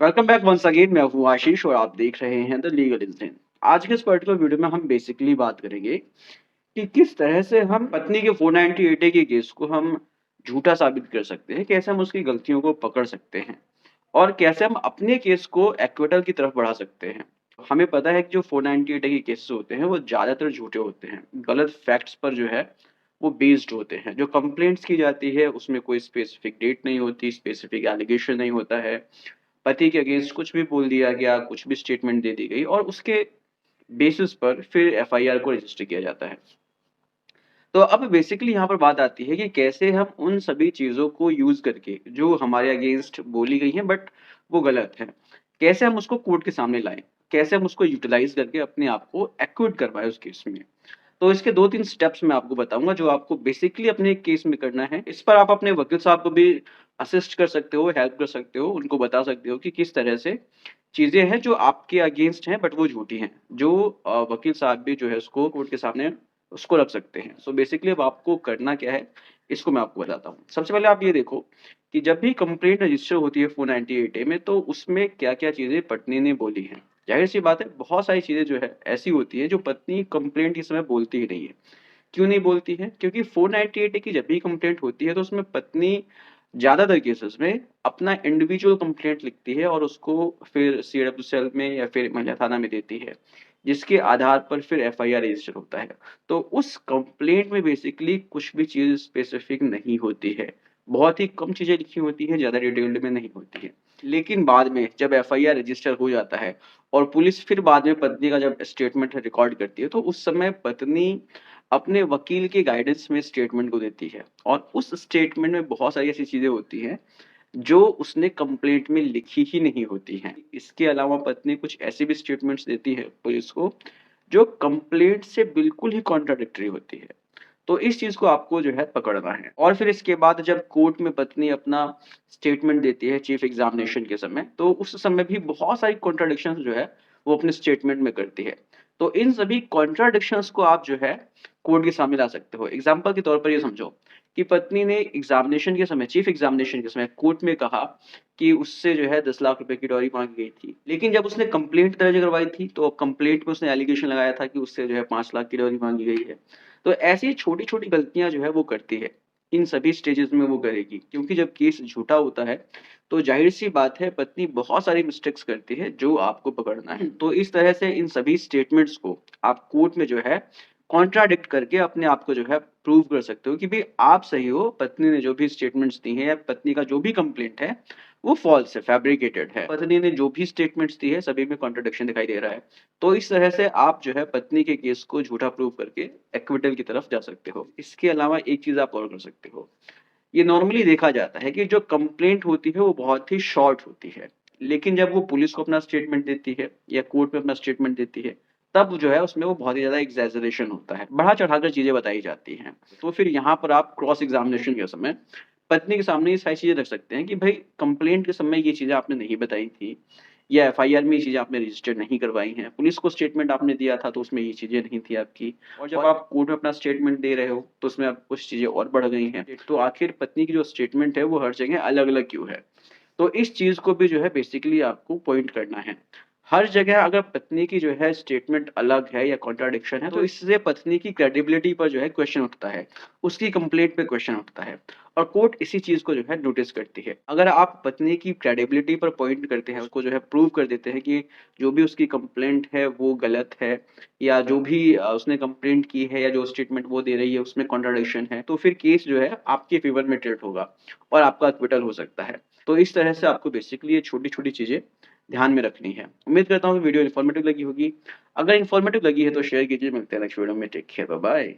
Welcome back once again. मैं हूँ आशीष और आप देख रहे हैं द लीगल इंस्टेंट। आज के इस पर्टिकुलर वीडियो में हम बेसिकली बात करेंगे कि किस तरह से हम पत्नी के 498 ए के केस को हम झूठा साबित कर सकते हैं, कैसे हम उसकी गलतियों को पकड़ सकते हैं और कैसे हम अपने केस को एक्विटल की तरफ बढ़ा सकते हैं। हमें पता है कि जो 498 ए के केसेस होते हैं वो ज़्यादातर झूठे होते हैं, गलत फैक्ट्स पर जो है वो बेस्ड होते हैं। जो कंप्लेंट्स की जाती है उसमें कोई स्पेसिफिक डेट नहीं होती, स्पेसिफिक एलिगेशन नहीं होता है, पति के अगेंस्ट कुछ भी बोल दिया गया, कुछ भी स्टेटमेंट दे दी गई और उसके बेसिस पर फिर एफआईआर को रजिस्टर किया जाता है। तो अब बेसिकली यहाँ पर बात आती है कि कैसे हम उन सभी चीज़ों को यूज़ करके जो हमारे अगेंस्ट बोली गई हैं बट वो गलत है, कैसे हम उसको कोर्ट के सामने लाएँ? कैसे हम उसको यूटिलाइज़ करके अपने आप को एक्विट करवाएँ उस केस में? तो इसके 2-3 स्टेप्स मैं आपको बताऊँगा जो आपको बेसिकली अपने केस में करना है। इस पर आप अपने वकील साहब को भी असिस्ट कर सकते हो, हेल्प कर सकते हो, उनको बता सकते हो कि किस तरह से चीज़ें हैं जो आपके अगेंस्ट हैं बट वो झूठी हैं। जो वकील साहब भी जो है उसको कोर्ट के सामने उसको रख सकते हैं। सो बेसिकली अब आपको करना क्या है, इसको मैं आपको बताता हूँ। सबसे पहले आप ये देखो कि जब भी कंप्लेंट रजिस्टर होती है 498 ए में तो उसमें क्या-क्या चीज़ें पत्नी ने बोली हैं। ज़ाहिर-सी बात है बहुत सारी चीज़ें जो है ऐसी होती हैं जो पत्नी कंप्लेंट के समय बोलती ही नहीं है। क्यों नहीं बोलती है? क्योंकि 498 ए की जब भी कंप्लेंट होती है तो उसमें पत्नी ज़्यादातर केसेस में अपना इंडिविजुअल कंप्लेंट लिखती है और उसको फिर सीडब्ल्यू सेल में या फिर महिला थाना में देती है, जिसके आधार पर फिर एफआईआर रजिस्टर होता है। तो उस कंप्लेंट में बेसिकली कुछ भी चीज़ स्पेसिफिक नहीं होती है। बहुत ही कम चीज़ें लिखी होती हैं, ज़्यादा डिटेल्ड में नहीं होती है। लेकिन बाद में जब एफआईआर रजिस्टर हो जाता है और पुलिस फिर बाद में पत्नी का जब स्टेटमेंट रिकॉर्ड करती है, तो उस समय पत्नी अपने वकील के गाइडेंस में स्टेटमेंट को देती है और उस स्टेटमेंट में बहुत सारी ऐसी चीज़ें होती हैं, जो उसने कंप्लेंट में लिखी ही नहीं होती हैं। इसके अलावा पत्नी कुछ ऐसे भी स्टेटमेंट्स देती है पुलिस को, जो कंप्लेंट से बिल्कुल ही कॉन्ट्राडिक्टरी होती है। तो इस चीज़ को आपको जो है पकड़ना है और फिर इसके बाद जब कोर्ट में पत्नी अपना स्टेटमेंट देती है चीफ एग्ज़ामिनेशन के समय, तो उस समय भी बहुत सारी कॉन्ट्राडिक्शंस जो है, वो अपने स्टेटमेंट में करती है। तो इन सभी कॉन्ट्राडिक्शंस को आप जो है कोर्ट के सामने ला सकते हो। एग्ज़ाम्पल के तौर पर ये समझो कि पत्नी ने एग्ज़ामिनेशन के समय चीफ एग्ज़ामिनेशन के समय कोर्ट में कहा कि उससे जो है 10 लाख रुपए की डॉरी माँगी गई थी। लेकिन जब उसने कंप्लेंट दर्ज करवाई थी, तो कंप्लेंट में उसने एलिगेशन लगाया था कि उससे जो है 5 लाख की डॉरी माँगी गई है। तो ऐसी छोटी-छोटी गलतियाँ जो है वो करती है। इन सभी स्टेजेज़ में वो करेगी क्योंकि जब केस झूठा होता है, तो ज़ाहिर-सी बात है पत्नी बहुत सारी मिस्टेक्स करती है जो आपको पकड़ना है। तो इस तरह से इन सभी स्टेटमेंट्स को आप कोर्ट में जो है कॉन्ट्राडिक्ट करके अपने आप को जो है प्रूव कर सकते हो कि भई आप सही हो, पत्नी ने जो भी स्टेटमेंट्स दी हैं या पत्नी का जो भी कंप्लेंट है, वो फ़ॉल्स है, फैब्रिकेटेड है। पत्नी ने जो भी स्टेटमेंट्स दी है, सभी में कॉन्ट्रडिक्शन दिखाई दे रहा है। तो इस तरह से आप जो है पत्नी के केस को झूठा प्रूव करके एक्विटल की तरफ जा सकते हो। इसके अलावा एक चीज़ आप और कर सकते हो। ये नॉर्मली देखा जाता है कि जो कंप्लेंट होती है वो बहुत ही शॉर्ट होती है। लेकिन जब वो पुलिस को अपना स्टेटमेंट देती है या कोर्ट में अपना स्टेटमेंट देती है, तब जो है उसमें वो बहुत ही ज़्यादा एक्ज़ैजरेशन होता है। बढ़ा-चढ़ाकर चीज़ें बताई जाती हैं। तो फिर यहाँ पर आप क्रॉस एग्ज़ामिनेशन के समय पत्नी के सामने ये सारी चीज़ें रख सकते हैं कि भई कंप्लेंट के समय ये चीज़ें आपने नहीं बताई थी या एफआईआर में ये चीज़ें आपने रजिस्टर नहीं करवाई हैं। पुलिस को स्टेटमेंट आपने दिया था तो उसमें ये चीज़ें नहीं थी आपकी और जब आप कोर्ट में अपना स्टेटमेंट दे रहे हो तो उसमें अब कुछ चीज़ें और बढ़ गई हैं। तो आखिर पत्नी की जो स्टेटमेंट है वो हर जगह अलग-अलग क्यों है? तो इस चीज़ को भी जो है बेसिकली आपको पॉइंट करना है। हर जगह अगर पत्नी की जो है स्टेटमेंट अलग है या कॉन्ट्राडिक्शन है तो इससे पत्नी की क्रेडिबिलिटी पर जो है क्वेश्चन उठता है, उसकी कंप्लेंट पे क्वेश्चन उठता है और कोर्ट इसी चीज़ को जो है नोटिस करती है। अगर आप पत्नी की क्रेडिबिलिटी पर पॉइंट करते हैं, उसको जो है प्रूव कर देते हैं कि जो भी उसकी कंप्लेंट है वो गलत है या जो भी उसने कंप्लेंट की है या जो स्टेटमेंट वो दे रही है उसमें कॉन्ट्राडिक्शन है, तो फिर केस जो है आपके फेवर में टिल्ट होगा और आपका एक्विटल हो सकता है। तो इस तरह से आपको बेसिकली ये छोटी-छोटी चीज़ें ध्यान में रखनी है। उम्मीद करता हूँ कि वीडियो इन्फॉर्मेटिव लगी होगी। अगर इन्फॉर्मेटिव लगी है तो शेयर कीजिए। मिलते हैं नेक्स्ट वीडियो में। Take care, bye bye.